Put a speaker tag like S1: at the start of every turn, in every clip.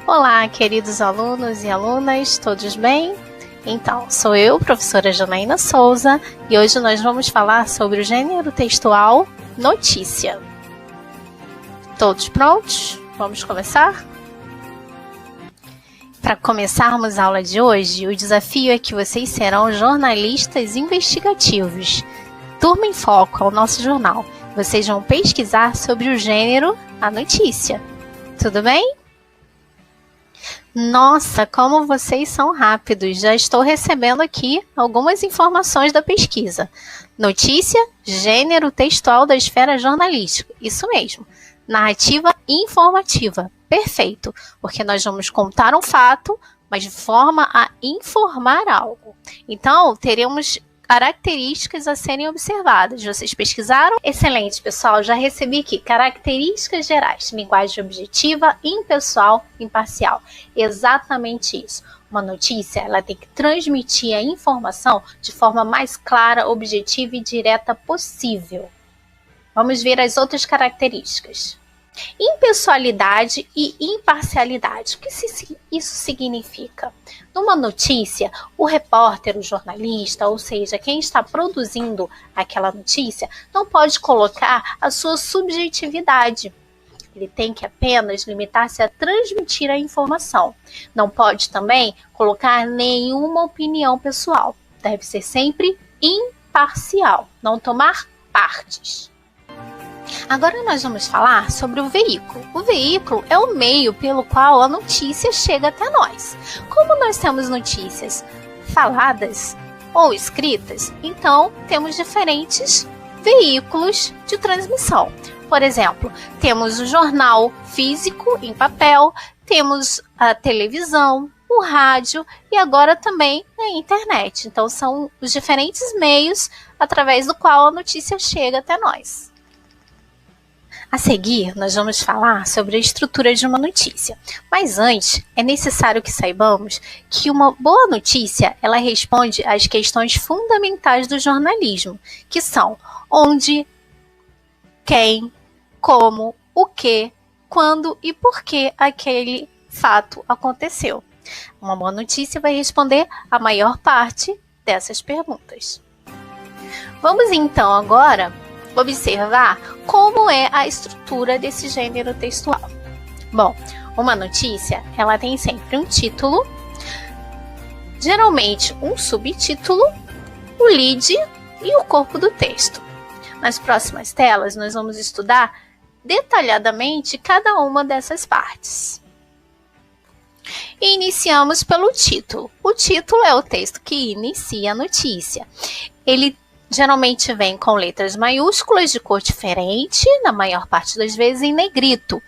S1: Olá, queridos alunos e alunas, todos bem? Então, sou eu, professora Janaína Souza, e hoje nós vamos falar sobre o gênero textual notícia. Todos prontos? Vamos começar? Para começarmos a aula de hoje, o desafio é que vocês serão jornalistas investigativos. Turma em Foco é o nosso jornal. Vocês vão pesquisar sobre o gênero, a notícia. Tudo bem? Nossa, como vocês são rápidos! Já estou recebendo aqui algumas informações da pesquisa. Notícia, gênero textual da esfera jornalística. Isso mesmo. Narrativa informativa. Perfeito, porque nós vamos contar um fato, mas de forma a informar algo. Então, teremos características a serem observadas. Vocês pesquisaram? Excelente, pessoal. Já recebi aqui características gerais. Linguagem objetiva, impessoal, imparcial. Exatamente isso. Uma notícia, ela tem que transmitir a informação de forma mais clara, objetiva e direta possível. Vamos ver as outras características. Impessoalidade e imparcialidade. O que isso significa? Numa notícia, o repórter, o jornalista, ou seja, quem está produzindo aquela notícia, não pode colocar a sua subjetividade. Ele tem que apenas limitar-se a transmitir a informação. Não pode também colocar nenhuma opinião pessoal. Deve ser sempre imparcial, não tomar partes. Agora nós vamos falar sobre o veículo. O veículo é o meio pelo qual a notícia chega até nós. Como nós temos notícias faladas ou escritas, então temos diferentes veículos de transmissão. Por exemplo, temos o jornal físico em papel, temos a televisão, o rádio e agora também a internet. Então são os diferentes meios através do qual a notícia chega até nós. A seguir, nós vamos falar sobre a estrutura de uma notícia. Mas antes, é necessário que saibamos que uma boa notícia, ela responde às questões fundamentais do jornalismo, que são onde, quem, como, o que, quando e por que aquele fato aconteceu. Uma boa notícia vai responder a maior parte dessas perguntas. Vamos então agora observar como é a estrutura desse gênero textual. Bom, uma notícia, ela tem sempre um título, geralmente um subtítulo, o lead e o corpo do texto. Nas próximas telas, nós vamos estudar detalhadamente cada uma dessas partes. E iniciamos pelo título. O título é o texto que inicia a notícia. Ele geralmente vem com letras maiúsculas de cor diferente, na maior parte das vezes em negrito.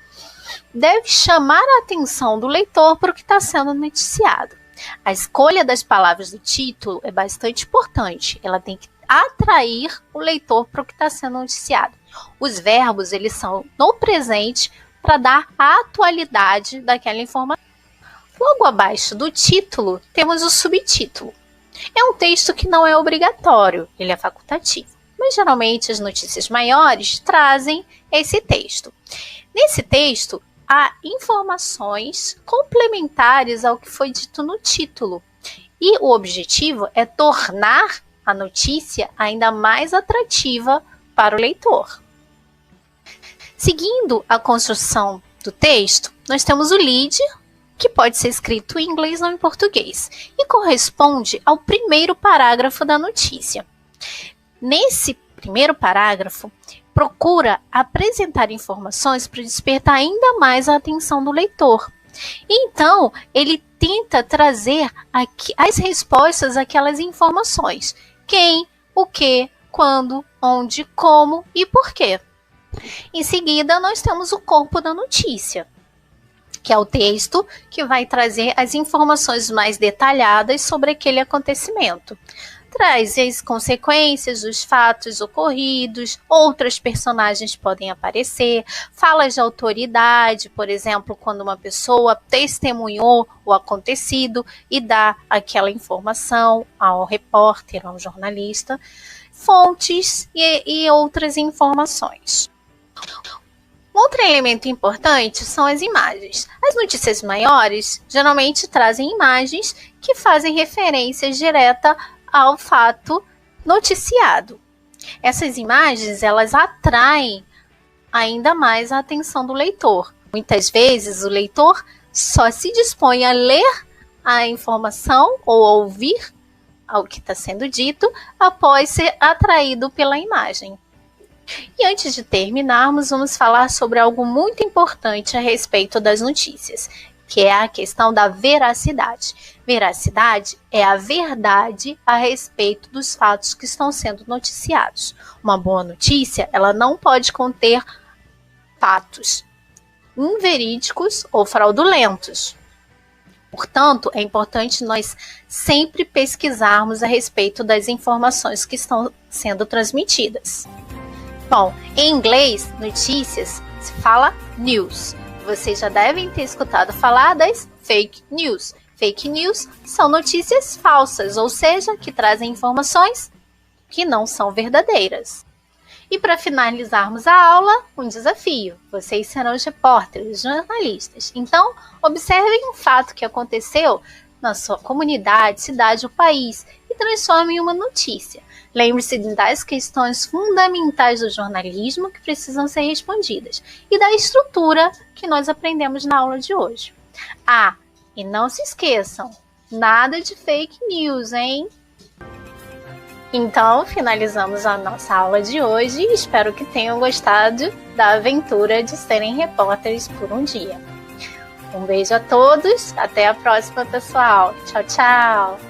S1: Deve chamar a atenção do leitor para o que está sendo noticiado. A escolha das palavras do título é bastante importante. Ela tem que atrair o leitor para o que está sendo noticiado. Os verbos, eles são no presente para dar a atualidade daquela informação. Logo abaixo do título, temos o subtítulo. É um texto que não é obrigatório, ele é facultativo, mas geralmente as notícias maiores trazem esse texto. Nesse texto, há informações complementares ao que foi dito no título, e o objetivo é tornar a notícia ainda mais atrativa para o leitor. Seguindo a construção do texto, nós temos o lead, que pode ser escrito em inglês ou em português, e corresponde ao primeiro parágrafo da notícia. Nesse primeiro parágrafo, procura apresentar informações para despertar ainda mais a atenção do leitor. Então, ele tenta trazer as respostas àquelas informações. Quem, o que, quando, onde, como e por quê. Em seguida, nós temos o corpo da notícia, que é o texto que vai trazer as informações mais detalhadas sobre aquele acontecimento. Traz as consequências dos fatos ocorridos, outras personagens podem aparecer, falas de autoridade, por exemplo, quando uma pessoa testemunhou o acontecido e dá aquela informação ao repórter, ao jornalista, fontes e outras informações. Um Outro elemento importante são as imagens. As notícias maiores geralmente trazem imagens que fazem referência direta ao fato noticiado. Essas imagens, elas atraem ainda mais a atenção do leitor. Muitas vezes o leitor só se dispõe a ler a informação ou ouvir ao que está sendo dito após ser atraído pela imagem. E antes de terminarmos, vamos falar sobre algo muito importante a respeito das notícias, que é a questão da veracidade. Veracidade é a verdade a respeito dos fatos que estão sendo noticiados. Uma boa notícia, ela não pode conter fatos inverídicos ou fraudulentos. Portanto, é importante nós sempre pesquisarmos a respeito das informações que estão sendo transmitidas. Bom, em inglês, notícias se fala news. Vocês já devem ter escutado falar das fake news. Fake news são notícias falsas, ou seja, que trazem informações que não são verdadeiras. E para finalizarmos a aula, um desafio. Vocês serão os repórteres, jornalistas. Então, observem um fato que aconteceu na sua comunidade, cidade ou país e transformem em uma notícia. Lembre-se das questões fundamentais do jornalismo que precisam ser respondidas e da estrutura que nós aprendemos na aula de hoje. E não se esqueçam, nada de fake news, hein? Então, finalizamos a nossa aula de hoje e espero que tenham gostado da aventura de serem repórteres por um dia. Um beijo a todos, até a próxima, pessoal. Tchau, tchau!